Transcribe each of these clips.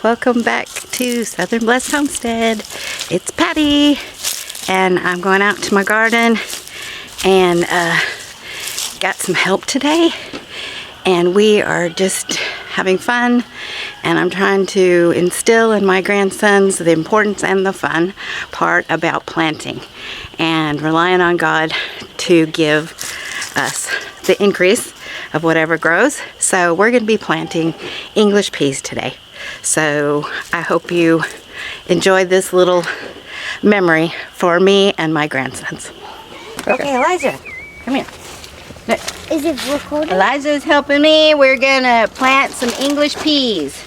Welcome back to Southern Blessed Homestead. It's Patti, and I'm going out to my garden and got some help today, and we are just having fun, and I'm trying to instill in my grandsons the importance and the fun part about planting and relying on God to give us the increase of whatever grows. So we're going to be planting English peas today. So I hope you enjoyed this little memory for me and my grandsons. Okay, Elijah, come here. Look. Is it recording? Elijah's helping me. We're going to plant some English peas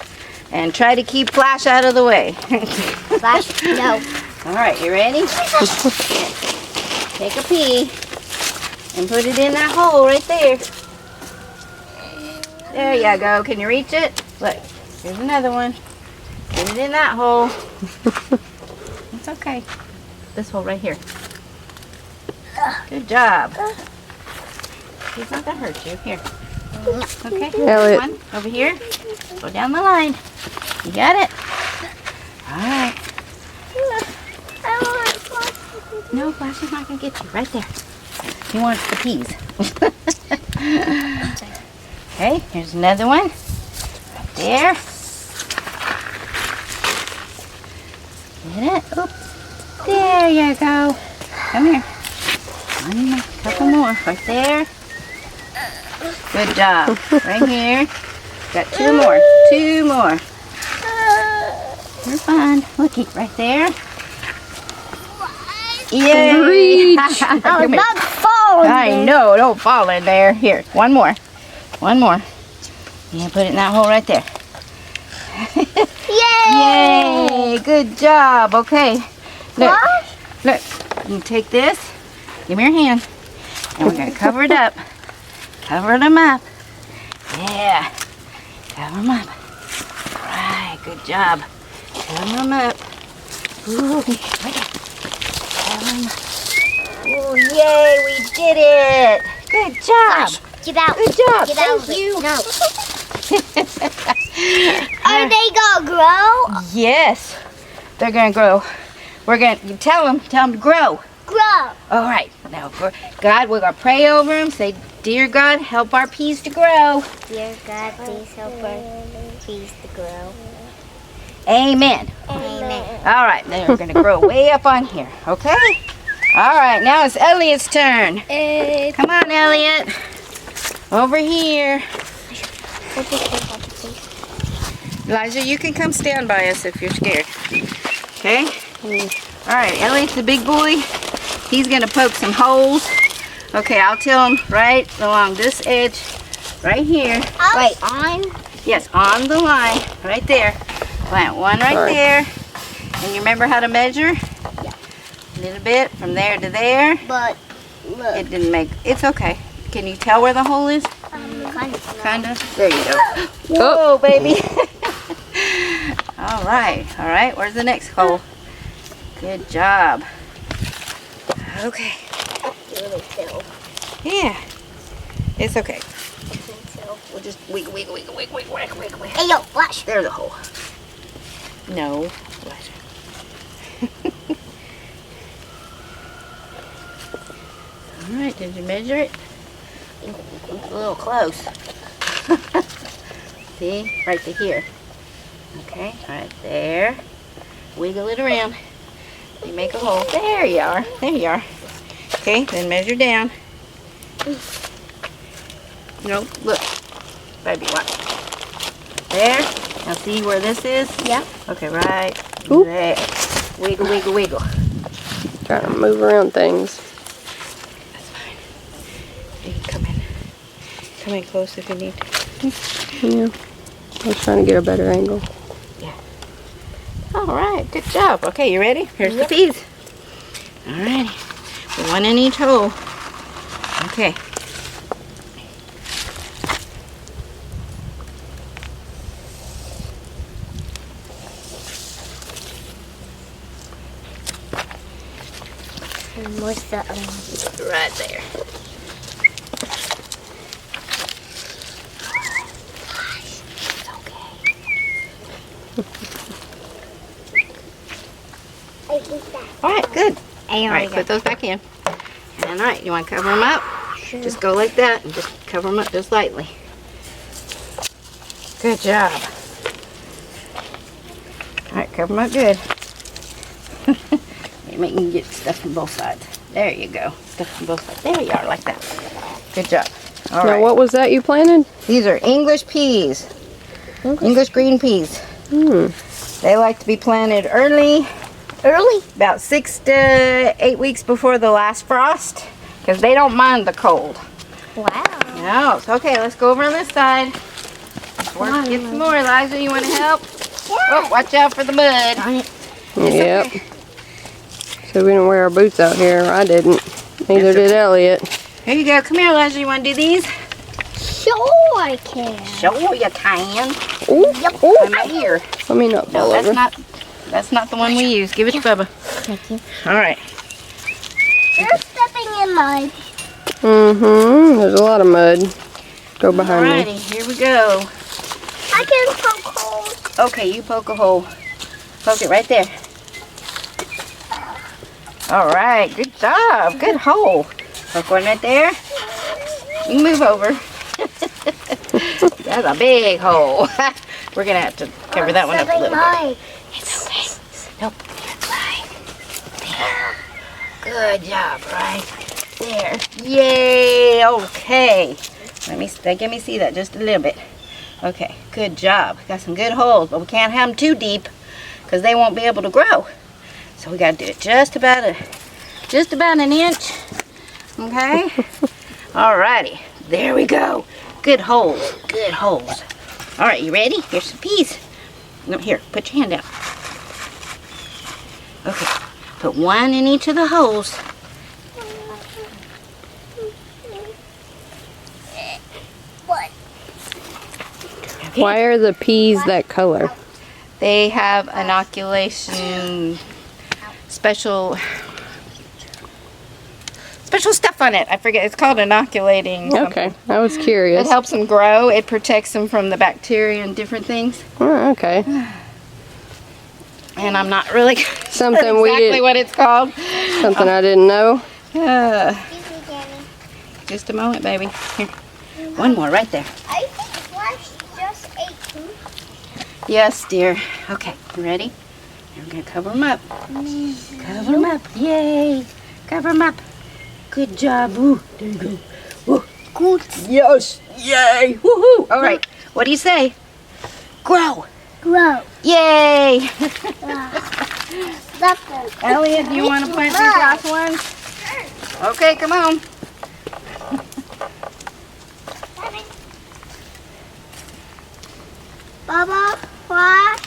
and try to keep Flash out of the way. Flash? No. All right, you ready? Take a pea and put it in that hole right there. There you go. Can you reach it? Look, here's another one. Put it in that hole. It's okay. This hole right here. Good job. He's not going to hurt you. Here. Okay. Elliot. One over here. Go down the line. You got it? All right. No, Flash is not going to get you. Right there. He wants the peas. Okay, here's another one. Right there. Get it? Oop. There you go. Come here. One more. Couple more. Right there. Good job. Right here. Got two more. Two more. You're fine. Looky, right there. Yay! Reach. I'm not falling. I know, don't fall in there. Here, one more. One more. Yeah, put it in that hole right there. Yay! Yay! Good job. Okay. Look. What? Look. You take this. Give me your hand. And we're going to cover it up. Cover them up. Yeah. Cover them up. Right. Good job. Cover them up. Ooh, right there. Cover them up. Oh, yay, we did it! Good job! Flash, get out. Good job, Get out. thank you. No. Are they gonna grow? Yes, they're gonna grow. We're gonna tell them to grow. Grow. All right, now God, we're gonna pray over them. Say, dear God, help our peas to grow. Dear God, please help our peas to grow. Amen. Amen. All right, they're gonna grow way up on here, okay? All right, now it's Elliot's turn. Come on, Elliot. Over here. Elijah, you can come stand by us if you're scared. Okay? All right, Elliot's the big boy. He's going to poke some holes. Okay, I'll tell him right along this edge, right here. Wait, on? Yes, on the line, right there. Plant one right there. And you remember how to measure? Yeah. A little bit from there to there. But look. It didn't make, it's okay. Can you tell where the hole is? Kind of. Kinda. There you go. Whoa, baby. All right, where's the next hole? Good job. Okay. Yeah, it's okay. We'll just wiggle. Hey, yo, Flash. There's the hole. No, Elijah. All right, did you measure it? It's a little close. See, right to here. Okay, right there. Wiggle it around. You make a hole. There you are. There you are. Okay, then measure down. No, look. Baby, watch. There. Now see where this is? Yeah. Okay, right Oop. there. Wiggle. Trying to move around things. That's fine. You can come in. Come in close if you need to. Yeah. I was trying to get a better angle. Yeah. All right, good job. Okay, you ready? Here's the peas. All right. One in each hole. Okay. And what's the other one? Right there. It's okay. All right, put those back in. And all right, you want to cover them up? Sure. Just go like that and just cover them up just lightly. Good job. All right, cover them up good. You make me get stuff from both sides. There you go. Stuff from both sides. There you are, like that. Good job. All Now, right. what was that you planted? These are English peas. English green peas. They like to be planted early, about 6 to 8 weeks before the last frost, because they don't mind the cold. Wow. No, so okay, let's go over on this side. Let's get some more. Eliza, you want to help? Oh, watch out for the mud. Yep. Okay. So we didn't wear our boots out here. I didn't. Neither did Elliot. Here you go. Come here, Eliza. You want to do these? Sure I can. Sure you can. Ooh, ooh. Come here. Let me not No, fall over. that's not the one we use. Give it to Bubba. Thank you. All right. You're stepping in mud. There's a lot of mud. Go behind me. Alrighty, here we go. I can poke holes. Okay, you poke a hole. Poke it right there. All right, good job. Good hole. Poke one right there. You can move over. That's a big hole. We're gonna have to cover that one up a little bit. It's okay. Nope, that's fine. There. Good job, right there. Yay. Okay. Let me see that just a little bit. Okay, good job. Got some good holes, but we can't have them too deep because they won't be able to grow. So we gotta do it just about an inch. Okay. Alrighty. There we go. Good holes. Good holes. All right, you ready? Here's some peas. No, here, put your hand out. Okay. Put one in each of the holes. What? Okay. Why are the peas that color? They have inoculation special stuff on it. I forget. It's called inoculating. Okay, I was curious. It helps them grow. It protects them from the bacteria and different things. Oh, okay. And I'm not really Something sure we exactly didn't- what it's called. Something I didn't know. Excuse me, Danny. Just a moment, baby. Here. One more right there. I think Flash just ate two. Yes, dear. Okay, you ready? We're going to cover them up. Cover them up. Yay. Cover them up. Good job. Ooh, there you go. Woo. Good. Yes. Yay. Woohoo. All right. What do you say? Grow. Grow. Yay. That's good. Elliot, do you want to plant these last ones? Okay, come on. Bubba, Flash.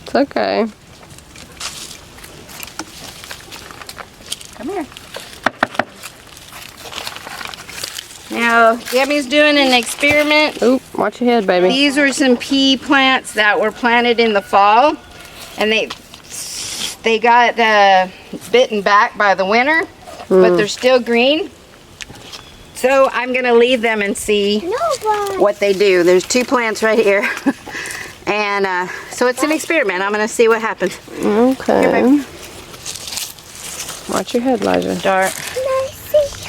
It's okay. Come here. Now, Gabby's doing an experiment. Oop, watch your head, baby. These are some pea plants that were planted in the fall, and they got bitten back by the winter, but they're still green. So I'm gonna leave them and see what they do. There's two plants right here, and so it's an experiment. I'm gonna see what happens. Okay. Watch your head, Elijah. Start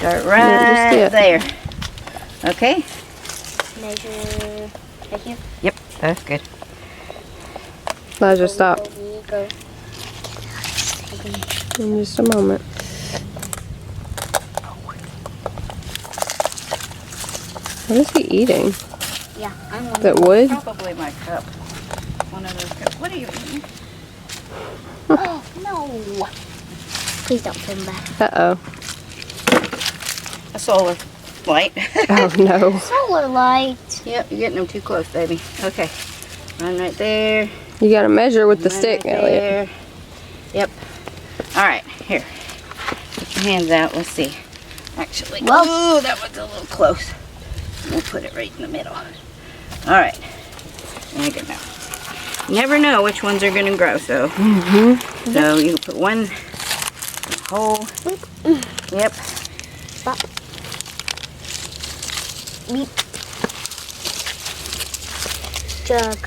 Yeah, right just there. Okay. Measure right here. Yep, that's good. Elijah, stop. Go. In just a moment. What is he eating? Yeah, I'm Is it wood? Probably my cup. One of those cups. What are you eating? Oh, no. Please don't put him back. Uh-oh. A solar light. Oh, no. Solar light. Yep, you're getting them too close, baby. Okay. One right there. You got to measure with the One stick, right Elliot. there. Yep. All right, here. Put your hands out. Let's see. Actually, ooh, that was a little close. We'll put it right in the middle. All right. There you go. You never know which ones are going to grow, so. So you put one hole. Yep. Stop. Beep.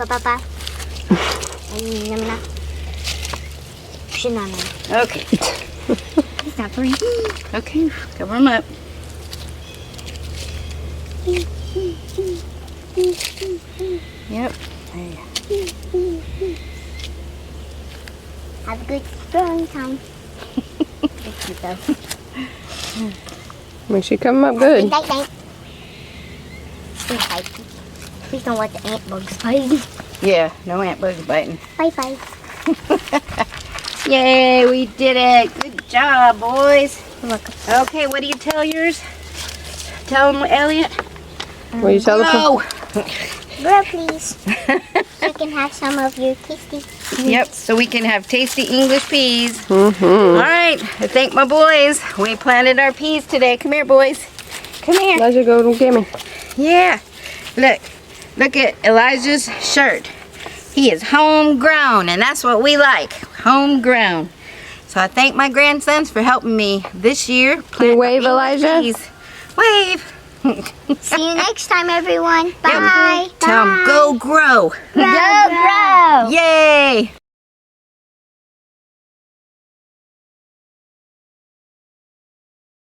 Papa. Okay. It's not three. Okay, cover them up. Yep. Have a good growing time. It's cute though. Make sure you cover them up good. Night, night. Please don't let the ant bugs bite. Yeah, no ant bugs biting. Bye bye. Yay, we did it. Good job, boys. Look. Okay, what do you tell yours? Tell them, Elliot. Will you tell the Grow. Grow, please. So you can have some of your tasty. Yep, so we can have tasty English peas. Mm-hmm. All right, I thank my boys. We planted our peas today. Come here, boys. Come here. Elijah, go get me. Yeah. Look at Elijah's shirt. He is homegrown, and that's what we like. Homegrown. So I thank my grandsons for helping me this year. Can you wave, Elijah? Peas. Wave. See you next time, everyone. Bye. Tell them, go grow. Grow, grow. Yay.